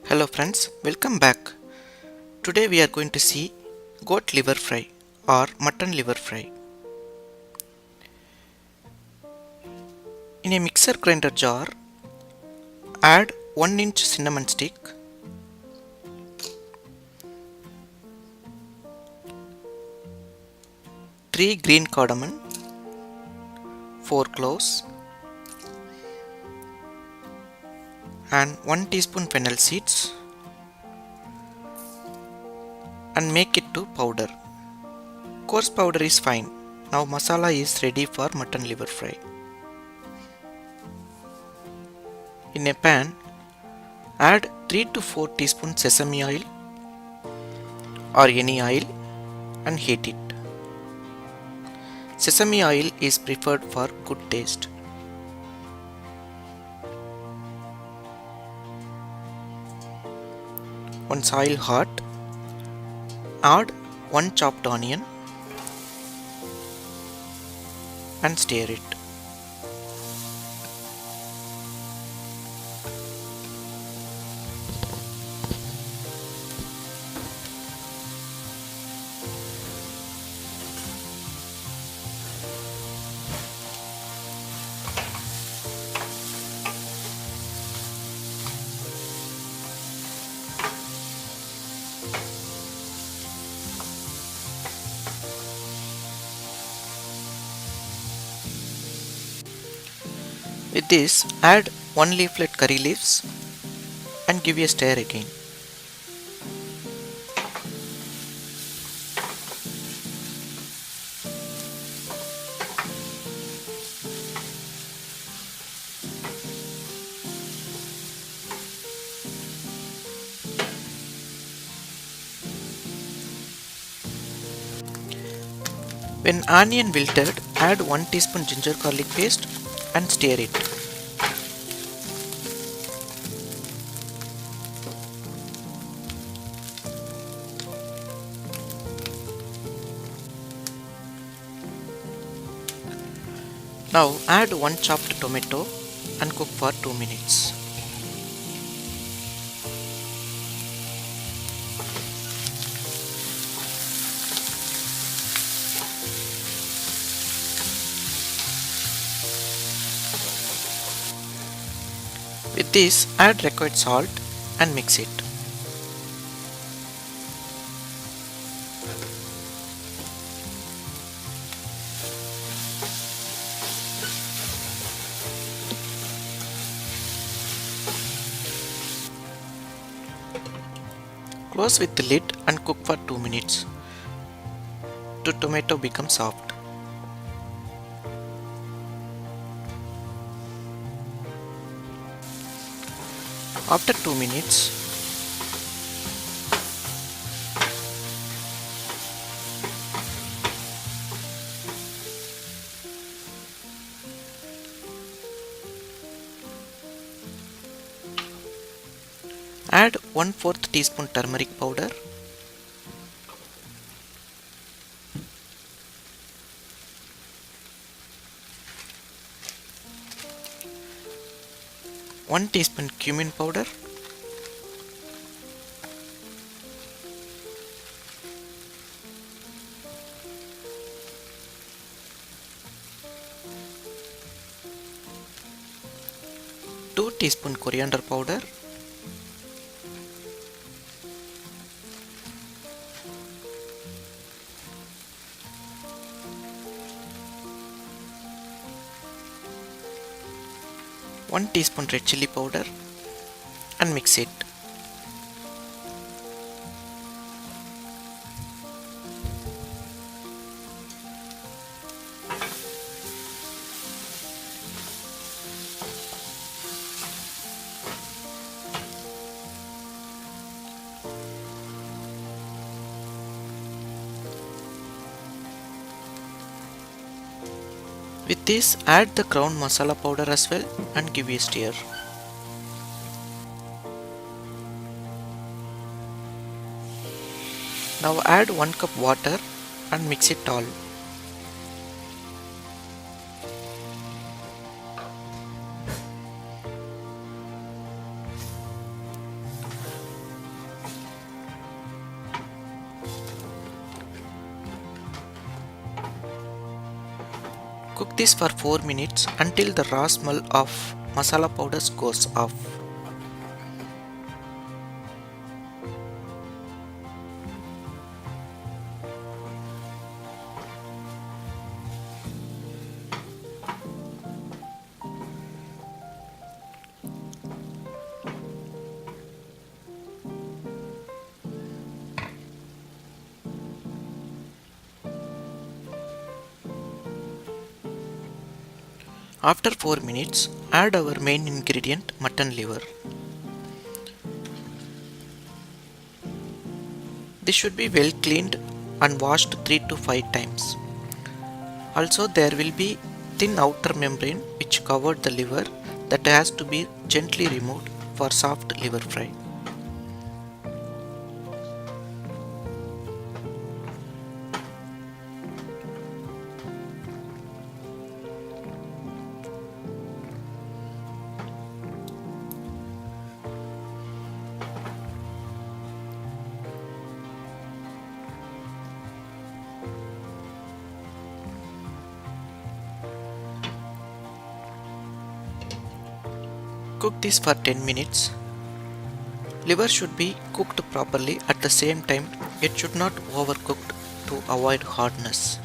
Hello friends, welcome back. Today we are going to see goat liver fry or mutton liver fry. In a mixer grinder jar, add 1 inch cinnamon stick, 3 green cardamom, 4 cloves and 1 teaspoon fennel seeds and make it to powder. Coarse powder is fine. Now masala is ready for mutton liver fry. In a pan, add 3 to 4 teaspoons sesame oil or any oil and heat it. Sesame oil is preferred for good taste. Once oil hot, add 1 chopped onion and stir it. With this, add 1 leaflet curry leaves and give a stir again. When onion wilted, add 1 teaspoon ginger garlic paste and stir it. Now add 1 chopped tomato and cook for 2 minutes. With this, add required salt and mix it. Close with the lid and cook for 2 minutes to tomato become soft. After 2 minutes, add 1/4 teaspoon turmeric powder, one teaspoon cumin powder, two teaspoon coriander powder, one teaspoon red chili powder and mix it. With this, add the ground masala powder as well and give a stir. Now add 1 cup water and mix it all. Cook this for 4 minutes until the raw smell of masala powders goes off. After 4 minutes, add our main ingredient, mutton liver. This should be well cleaned and washed 3 to 5 times. Also, there will be thin outer membrane which covered the liver that has to be gently removed for soft liver fry. Cook this for 10 minutes. Liver should be cooked properly at the same time, it should not overcooked to avoid hardness.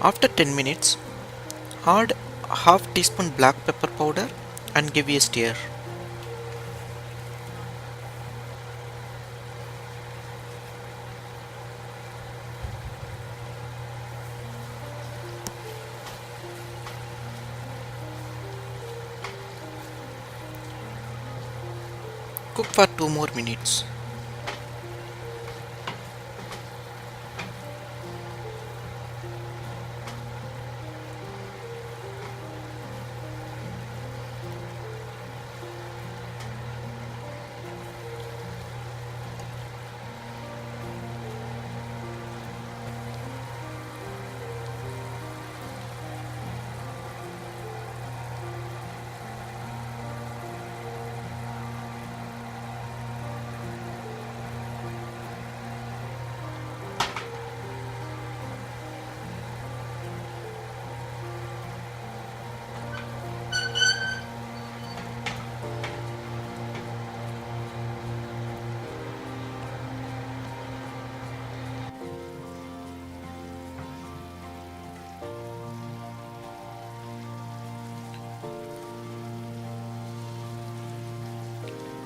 After 10 minutes, add half teaspoon black pepper powder and give a stir. Cook for 2 more minutes.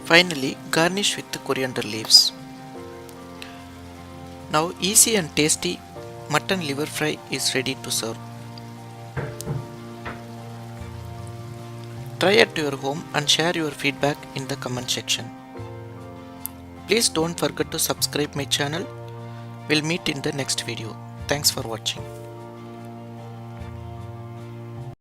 Finally, garnish with coriander leaves. Now easy and tasty mutton liver fry is ready to serve. Try at your home and share your feedback in the comment section. Please don't forget to subscribe my channel. We'll meet in the next video. Thanks for watching.